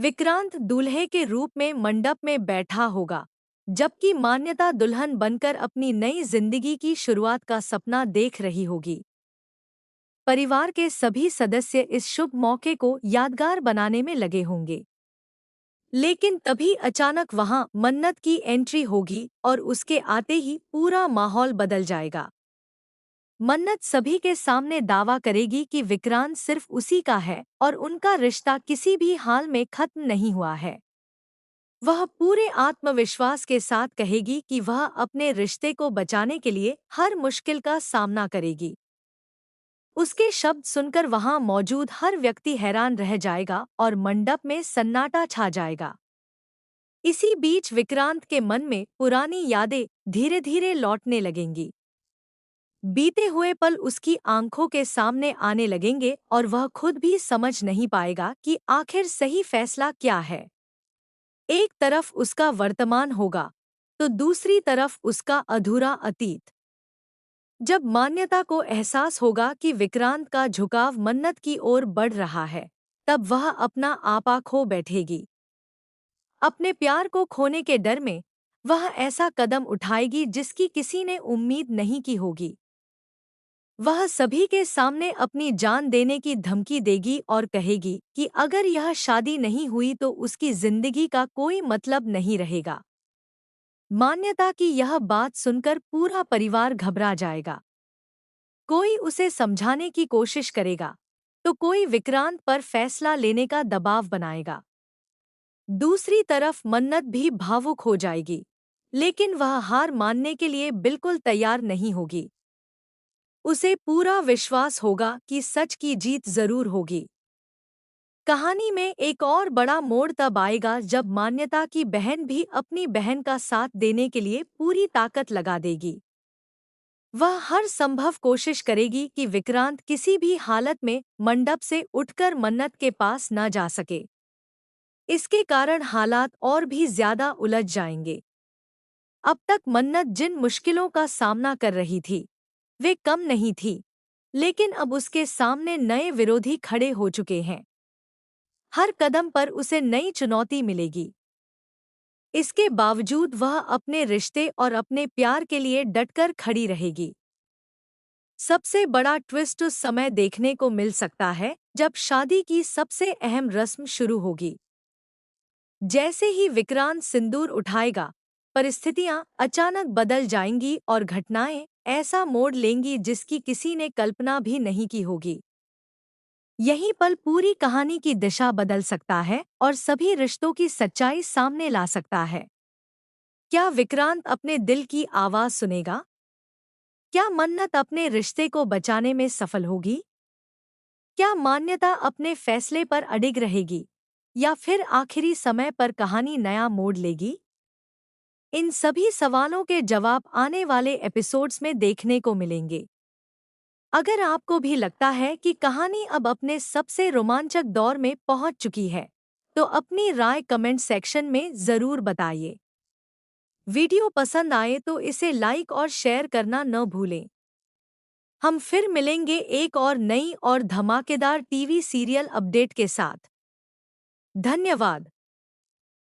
विक्रांत दूल्हे के रूप में मंडप में बैठा होगा, जबकि मान्यता दुल्हन बनकर अपनी नई जिंदगी की शुरुआत का सपना देख रही होगी। परिवार के सभी सदस्य इस शुभ मौके को यादगार बनाने में लगे होंगे। लेकिन तभी अचानक वहां मन्नत की एंट्री होगी और उसके आते ही पूरा माहौल बदल जाएगा। मन्नत सभी के सामने दावा करेगी कि विक्रांत सिर्फ उसी का है और उनका रिश्ता किसी भी हाल में खत्म नहीं हुआ है। वह पूरे आत्मविश्वास के साथ कहेगी कि वह अपने रिश्ते को बचाने के लिए हर मुश्किल का सामना करेगी। उसके शब्द सुनकर वहां मौजूद हर व्यक्ति हैरान रह जाएगा और मंडप में सन्नाटा छा जाएगा। इसी बीच विक्रांत के मन में पुरानी यादें धीरे धीरे लौटने लगेंगी। बीते हुए पल उसकी आंखों के सामने आने लगेंगे और वह खुद भी समझ नहीं पाएगा कि आखिर सही फैसला क्या है। एक तरफ उसका वर्तमान होगा, तो दूसरी तरफ उसका अधूरा अतीत। जब मान्यता को एहसास होगा कि विक्रांत का झुकाव मन्नत की ओर बढ़ रहा है, तब वह अपना आपा खो बैठेगी। अपने प्यार को खोने के डर में वह ऐसा कदम उठाएगी जिसकी किसी ने उम्मीद नहीं की होगी। वह सभी के सामने अपनी जान देने की धमकी देगी और कहेगी कि अगर यह शादी नहीं हुई तो उसकी जिंदगी का कोई मतलब नहीं रहेगा। मान्यता की यह बात सुनकर पूरा परिवार घबरा जाएगा। कोई उसे समझाने की कोशिश करेगा, तो कोई विक्रांत पर फैसला लेने का दबाव बनाएगा। दूसरी तरफ मन्नत भी भावुक हो जाएगी, लेकिन वह हार मानने के लिए बिल्कुल तैयार नहीं होगी। उसे पूरा विश्वास होगा कि सच की जीत जरूर होगी। कहानी में एक और बड़ा मोड़ तब आएगा जब मान्यता की बहन भी अपनी बहन का साथ देने के लिए पूरी ताकत लगा देगी। वह हर संभव कोशिश करेगी कि विक्रांत किसी भी हालत में मंडप से उठकर मन्नत के पास न जा सके। इसके कारण हालात और भी ज्यादा उलझ जाएंगे। अब तक मन्नत जिन मुश्किलों का सामना कर रही थी, वे कम नहीं थी, लेकिन अब उसके सामने नए विरोधी खड़े हो चुके हैं। हर कदम पर उसे नई चुनौती मिलेगी। इसके बावजूद वह अपने रिश्ते और अपने प्यार के लिए डटकर खड़ी रहेगी। सबसे बड़ा ट्विस्ट उस समय देखने को मिल सकता है जब शादी की सबसे अहम रस्म शुरू होगी। जैसे ही विक्रांत सिंदूर उठाएगा, परिस्थितियां अचानक बदल जाएंगी और घटनाएं ऐसा मोड़ लेंगी जिसकी किसी ने कल्पना भी नहीं की होगी। यही पल पूरी कहानी की दिशा बदल सकता है और सभी रिश्तों की सच्चाई सामने ला सकता है। क्या विक्रांत अपने दिल की आवाज सुनेगा? क्या मन्नत अपने रिश्ते को बचाने में सफल होगी? क्या मान्यता अपने फैसले पर अडिग रहेगी, या फिर आखिरी समय पर कहानी नया मोड़ लेगी? इन सभी सवालों के जवाब आने वाले एपिसोड्स में देखने को मिलेंगे। अगर आपको भी लगता है कि कहानी अब अपने सबसे रोमांचक दौर में पहुंच चुकी है, तो अपनी राय कमेंट सेक्शन में जरूर बताइए। वीडियो पसंद आए तो इसे लाइक और शेयर करना न भूलें। हम फिर मिलेंगे एक और नई और धमाकेदार टीवी सीरियल अपडेट के साथ। धन्यवाद।